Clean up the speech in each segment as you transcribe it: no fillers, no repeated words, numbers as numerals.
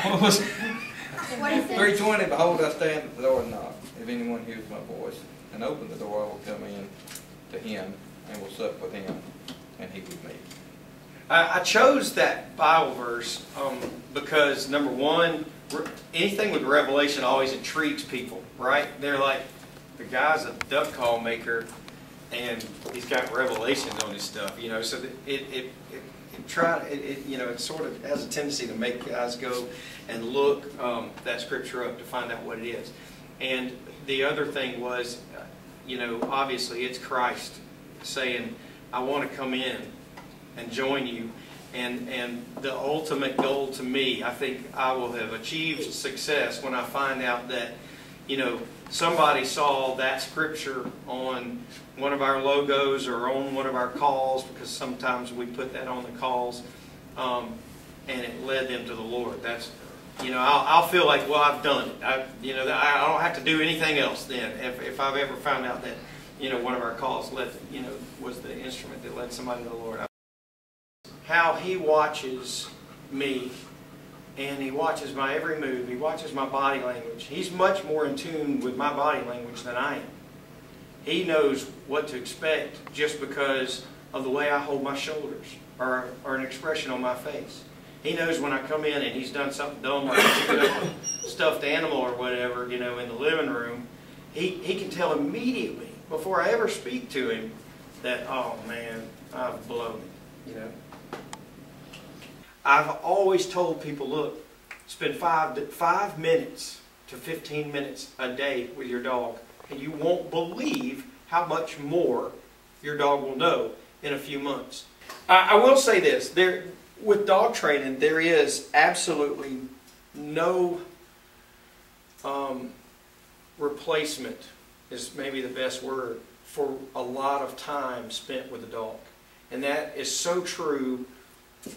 What was it? What is it? 3:20, behold, I stand at the door and knock. If anyone hears my voice and open the door, I will come in to him and will sup with him and he with me. I chose that Bible verse because, number one, anything with Revelation always intrigues people, right? They're like, the guy's a duck call maker and he's got revelations on his stuff, you know, so it sort of has a tendency to make guys go and look that scripture up to find out what it is. And the other thing was, you know, obviously it's Christ saying, I want to come in and join you. And the ultimate goal to me, I think I will have achieved success when I find out that, you know, somebody saw that scripture on one of our logos or on one of our calls, because sometimes we put that on the calls, and it led them to the Lord. That's, you know, I'll feel like, well, I've done it. I don't have to do anything else then. If I've ever found out that, you know, one of our calls led, you know, was the instrument that led somebody to the Lord. How He watches me, and He watches my every move. He watches my body language. He's much more in tune with my body language than I am. He knows what to expect just because of the way I hold my shoulders or an expression on my face. He knows when I come in and he's done something dumb, like chewing up a stuffed animal or whatever, you know, in the living room. He can tell immediately, before I ever speak to him, that, oh man, I've blown it, you know. I've always told people, look, spend 5 minutes to 15 minutes a day with your dog, and you won't believe how much more your dog will know in a few months. I will say this, with dog training, there is absolutely no replacement, is maybe the best word, for a lot of time spent with a dog. And that is so true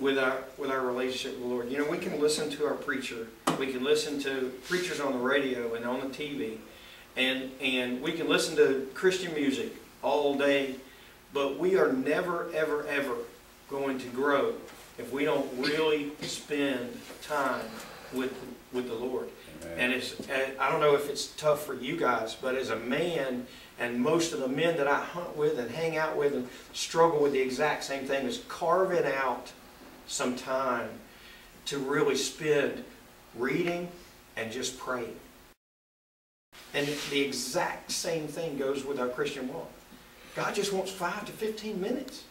with our relationship with the Lord. You know, we can listen to our preacher, we can listen to preachers on the radio and on the TV, and we can listen to Christian music all day, but we are never, ever, ever going to grow if we don't really spend time with the Lord. Amen. And I don't know if it's tough for you guys, but as a man, and most of the men that I hunt with and hang out with and struggle with the exact same thing, is carving out some time to really spend reading and just praying. And the exact same thing goes with our Christian walk. God just wants 5 to 15 minutes.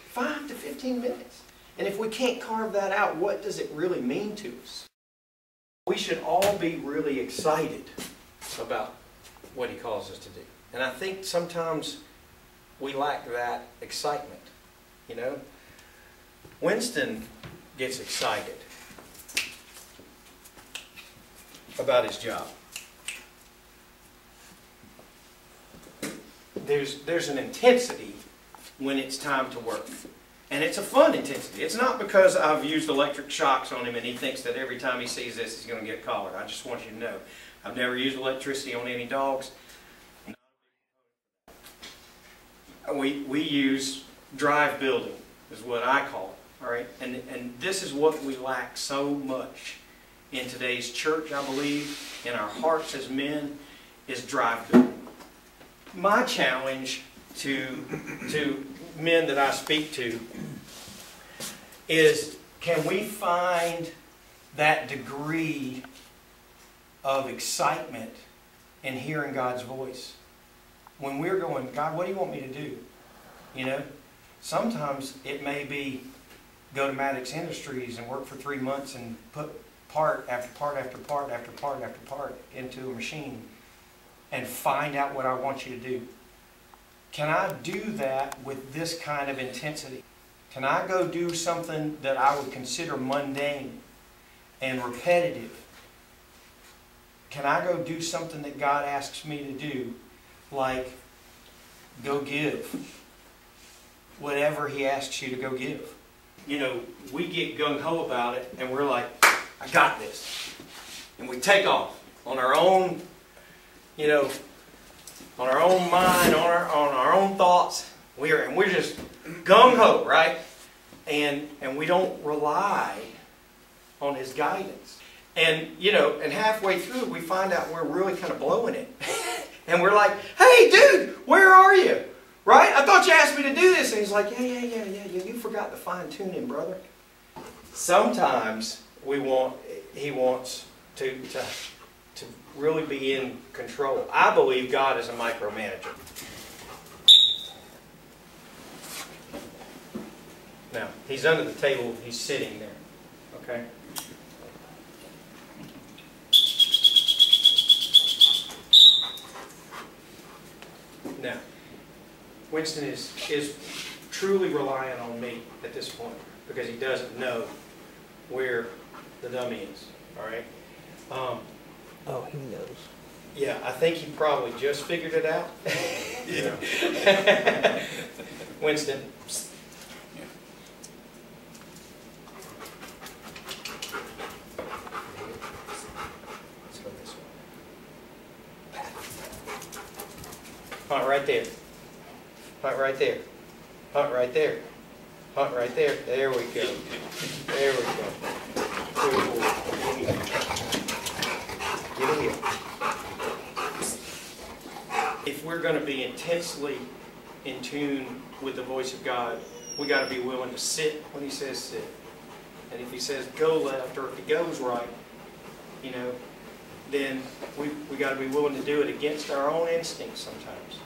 5 to 15 minutes. And if we can't carve that out, what does it really mean to us? We should all be really excited about what He calls us to do. And I think sometimes we lack that excitement, you know. Winston gets excited about his job. There's an intensity when it's time to work. And it's a fun intensity. It's not because I've used electric shocks on him and he thinks that every time he sees this he's going to get collared. I just want you to know, I've never used electricity on any dogs. We use drive building is what I call it. All right? And this is what we lack so much in today's church, I believe, in our hearts as men, is drive building. My challenge to men that I speak to is, can we find that degree of excitement in hearing God's voice? When we're going, God, what do you want me to do? You know, sometimes it may be go to Maddox Industries and work for 3 months and put part after part after part after part after part into a machine and find out what I want you to do. Can I do that with this kind of intensity? Can I go do something that I would consider mundane and repetitive? Can I go do something that God asks me to do, like go give whatever He asks you to go give? You know, we get gung-ho about it and we're like, I got this. And we take off on our own, you know, on our own mind, on our own thoughts. We're just gung-ho, right? and we don't rely on His guidance. And, you know, and halfway through we find out we're really kind of blowing it. And we're like, hey, dude, where are you? Right? I thought you asked me to do this. And He's like, yeah, you forgot the fine-tuning, brother. Sometimes He wants to really be in control. I believe God is a micromanager. Now, He's under the table. He's sitting there. Okay? Now, Winston is truly relying on me at this point because he doesn't know where the dummy is. All right? Oh, he knows. Yeah, I think he probably just figured it out. Yeah. Winston. Let's go this way. Hunt right there. Hunt right there. Hunt right there. Hunt right there. There we go. There we go. Good boy. Get here. If we're going to be intensely in tune with the voice of God, we got to be willing to sit when He says sit. And if He says go left, or if He goes right, you know, then we got to be willing to do it against our own instincts sometimes.